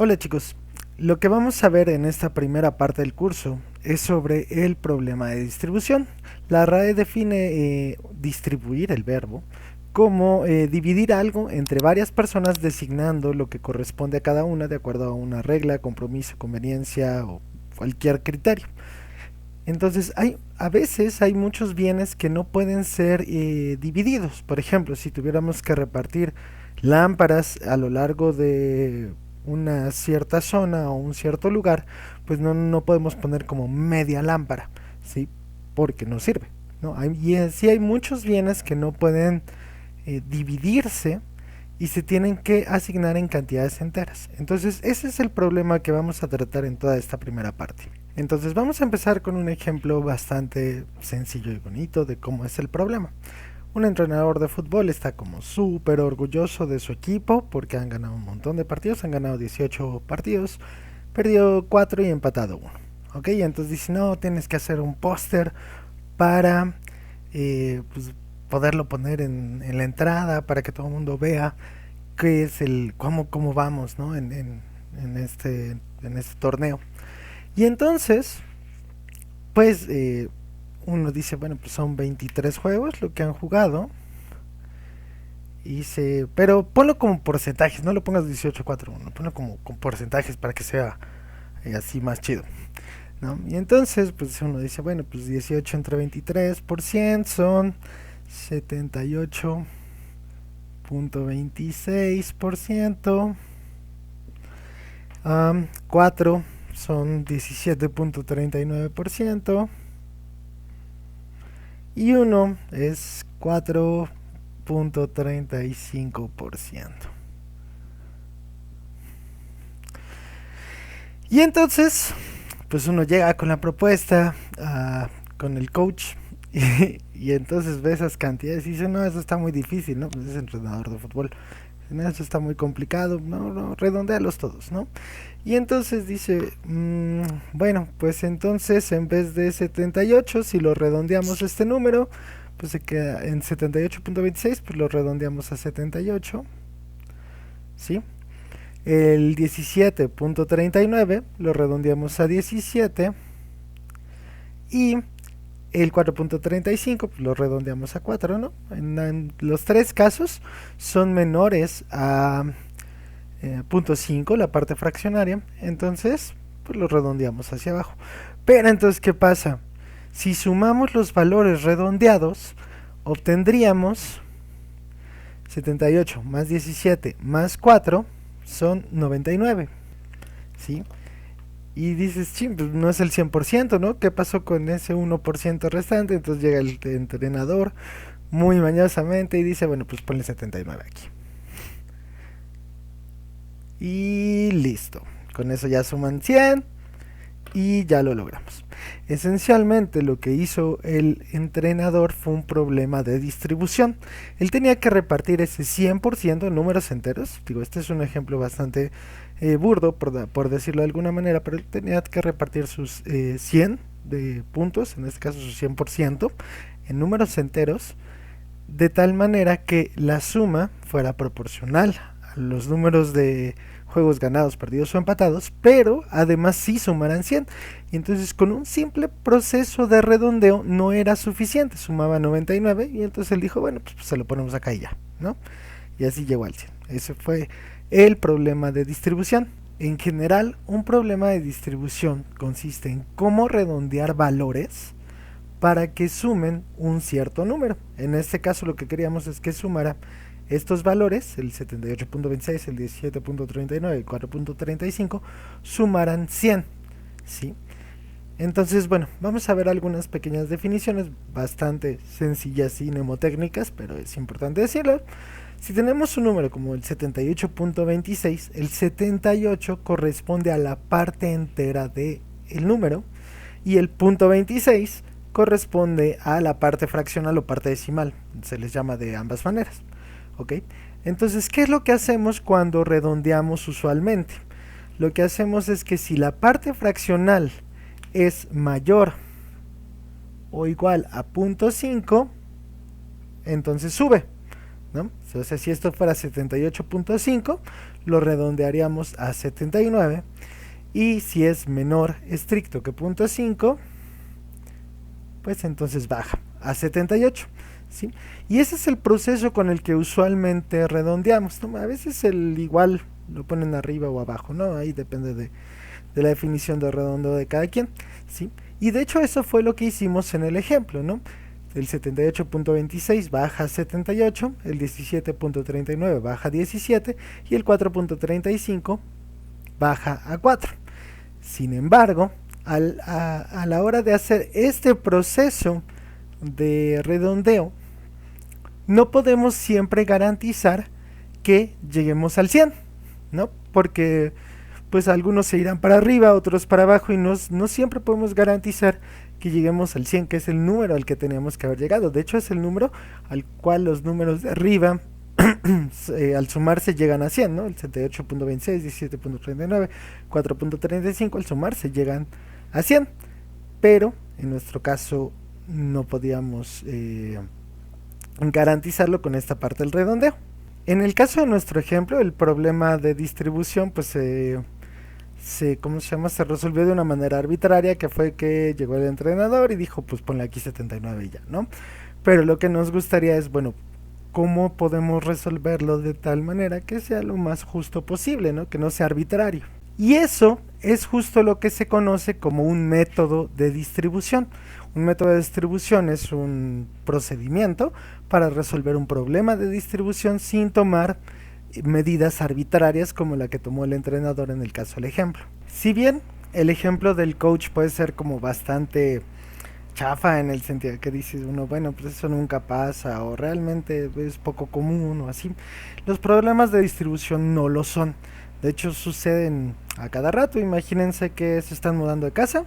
Hola chicos, lo que vamos a ver en esta primera parte del curso es sobre el problema de distribución. La RAE define distribuir el verbo como dividir algo entre varias personas designando lo que corresponde a cada una de acuerdo a una regla, compromiso, conveniencia o cualquier criterio. Entonces a veces hay muchos bienes que no pueden ser divididos. Por ejemplo, si tuviéramos que repartir lámparas a lo largo de una cierta zona o un cierto lugar, pues no podemos poner como media lámpara, ¿sí? Porque no sirve, ¿no? Sí hay muchos bienes que no pueden dividirse y se tienen que asignar en cantidades enteras. Entonces ese es el problema que vamos a tratar en toda esta primera parte. Entonces vamos a empezar con un ejemplo bastante sencillo y bonito de cómo es el problema. Un entrenador de fútbol está como súper orgulloso de su equipo porque han ganado un montón de partidos, han ganado 18 partidos, perdió 4 y empatado 1. ¿Ok? Entonces dice, no, tienes que hacer un póster para pues, poderlo poner en la entrada para que todo el mundo vea qué es cómo vamos, ¿no? En este torneo. Y entonces, pues uno dice, bueno, pues son 23 juegos lo que han jugado. Pero ponlo como porcentajes, no lo pongas 18-4-1, ponlo como con porcentajes para que sea así más chido, ¿no? Y entonces, pues uno dice, bueno, pues 18 entre 23% son 78.26%. 4 son 17.39% y uno es 4.35%. Y entonces, pues uno llega con la propuesta, con el coach, y entonces ve esas cantidades y dice, no, eso está muy difícil, ¿no? Pues es entrenador de fútbol. No, eso está muy complicado, no, redondealos todos, ¿no? Y entonces dice, bueno, pues entonces en vez de 78, si lo redondeamos este número, pues se queda en 78.26, pues lo redondeamos a 78, ¿sí? El 17.39 lo redondeamos a 17 y el 4.35 pues lo redondeamos a 4, ¿no? En los tres casos son menores a 0.5, la parte fraccionaria, entonces pues lo redondeamos hacia abajo. Pero entonces, ¿qué pasa? Si sumamos los valores redondeados, obtendríamos 78 más 17 más 4 son 99, ¿sí? Y dices, ching, pues no es el 100%, ¿no? ¿Qué pasó con ese 1% restante? Entonces llega el entrenador muy mañosamente y dice, bueno, pues ponle 79 aquí. Y listo. Con eso ya suman 100 y ya lo logramos. Esencialmente lo que hizo el entrenador fue un problema de distribución. Él tenía que repartir ese 100% en números enteros. Digo, este es un ejemplo bastante burdo, por decirlo de alguna manera, pero él tenía que repartir sus 100 de puntos, en este caso su 100%, en números enteros, de tal manera que la suma fuera proporcional a los números de juegos ganados, perdidos o empatados, pero además sí sumaran 100. Y entonces con un simple proceso de redondeo no era suficiente, sumaba 99 y entonces él dijo, bueno, pues se lo ponemos acá y ya, ¿no? Y así llegó al 100. Ese fue el problema de distribución. En general, un problema de distribución consiste en cómo redondear valores para que sumen un cierto número. En este caso lo que queríamos es que sumara estos valores, el 78.26, el 17.39 y el 4.35, sumaran 100, ¿sí? Entonces, bueno, vamos a ver algunas pequeñas definiciones bastante sencillas y mnemotécnicas, pero es importante decirlo. Si tenemos un número como el 78.26, el 78 corresponde a la parte entera del número y el punto 26 corresponde a la parte fraccional o parte decimal. Se les llama de ambas maneras. ¿Ok? Entonces, ¿qué es lo que hacemos cuando redondeamos usualmente? Lo que hacemos es que si la parte fraccional es mayor o igual a 0.5, entonces sube. ¿no? Entonces, si esto fuera 78.5, lo redondearíamos a 79. Y si es menor estricto que 0.5, pues entonces baja a 78. ¿Sí? Y ese es el proceso con el que usualmente redondeamos, ¿no? A veces el igual lo ponen arriba o abajo, ¿no? Ahí depende de la definición de redondeo de cada quien, ¿sí? Y de hecho eso fue lo que hicimos en el ejemplo, ¿no? El 78.26 baja a 78, el 17.39 baja a 17 y el 4.35 baja a 4. Sin embargo, a la hora de hacer este proceso de redondeo, no podemos siempre garantizar que lleguemos al 100, ¿no? Porque pues algunos se irán para arriba, otros para abajo y no siempre podemos garantizar que lleguemos al 100, que es el número al que teníamos que haber llegado. De hecho es el número al cual los números de arriba al sumarse llegan a 100, ¿no? El 78.26, 17.39, 4.35 al sumarse llegan a 100, pero en nuestro caso no podíamos garantizarlo con esta parte del redondeo. En el caso de nuestro ejemplo, el problema de distribución pues ¿cómo se llama? Se resolvió de una manera arbitraria, que fue que llegó el entrenador y dijo, pues ponle aquí 79 y ya, ¿no? Pero lo que nos gustaría es, bueno, ¿cómo podemos resolverlo de tal manera que sea lo más justo posible, ¿no? Que no sea arbitrario. Y eso es justo lo que se conoce como un método de distribución. Un método de distribución es un procedimiento para resolver un problema de distribución sin tomar medidas arbitrarias como la que tomó el entrenador en el caso del ejemplo. Si bien el ejemplo del coach puede ser como bastante chafa en el sentido que dices uno, bueno, pues eso nunca pasa o realmente es poco común o así, los problemas de distribución no lo son. De hecho suceden a cada rato. Imagínense que se están mudando de casa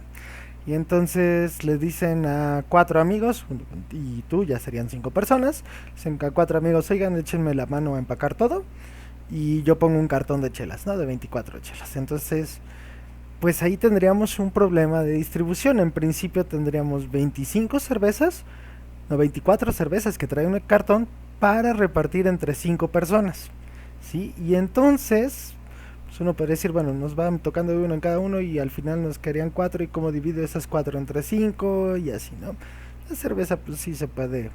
y entonces le dicen a 4 amigos, y tú ya serían 5 personas, dicen a 4 amigos, oigan, échenme la mano a empacar todo y yo pongo un cartón de chelas, ¿no? De 24 chelas. Entonces, pues ahí tendríamos un problema de distribución. En principio tendríamos 25 cervezas, no, 24 cervezas que trae un cartón para repartir entre 5 personas, ¿sí? Y entonces, pues uno podría decir, bueno, nos van tocando de uno en cada uno y al final nos quedarían 4 y cómo divido esas 4 entre 5 y así, ¿no? La cerveza pues sí se puede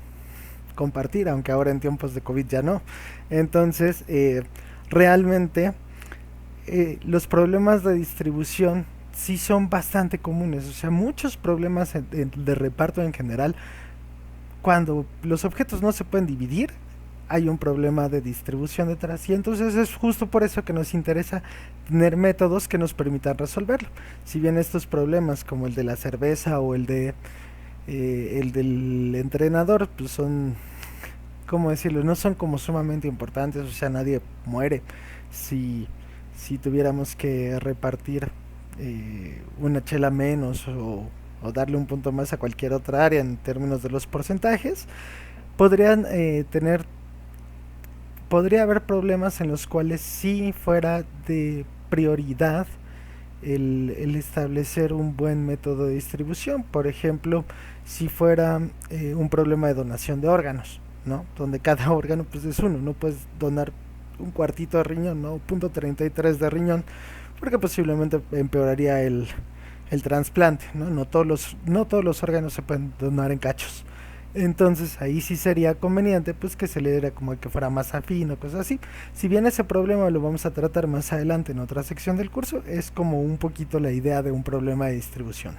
compartir, aunque ahora en tiempos de COVID ya no. Entonces, realmente los problemas de distribución sí son bastante comunes. O sea, muchos problemas de reparto en general, cuando los objetos no se pueden dividir, hay un problema de distribución detrás. Y entonces es justo por eso que nos interesa tener métodos que nos permitan resolverlo. Si bien estos problemas como el de la cerveza o el del entrenador pues son, ¿cómo decirlo? No son como sumamente importantes. O sea, nadie muere si tuviéramos que repartir una chela menos o darle un punto más a cualquier otra área en términos de los porcentajes. Podrían podría haber problemas en los cuales sí fuera de prioridad el establecer un buen método de distribución. Por ejemplo, si fuera un problema de donación de órganos, ¿no? Donde cada órgano pues es uno, no puedes donar un cuartito de riñón, ¿no? 0.33 de riñón, porque posiblemente empeoraría el trasplante, ¿no? No todos los órganos se pueden donar en cachos. Entonces ahí sí sería conveniente pues que se le diera como que fuera más afín o cosas así. Si bien ese problema lo vamos a tratar más adelante en otra sección del curso, es como un poquito la idea de un problema de distribución.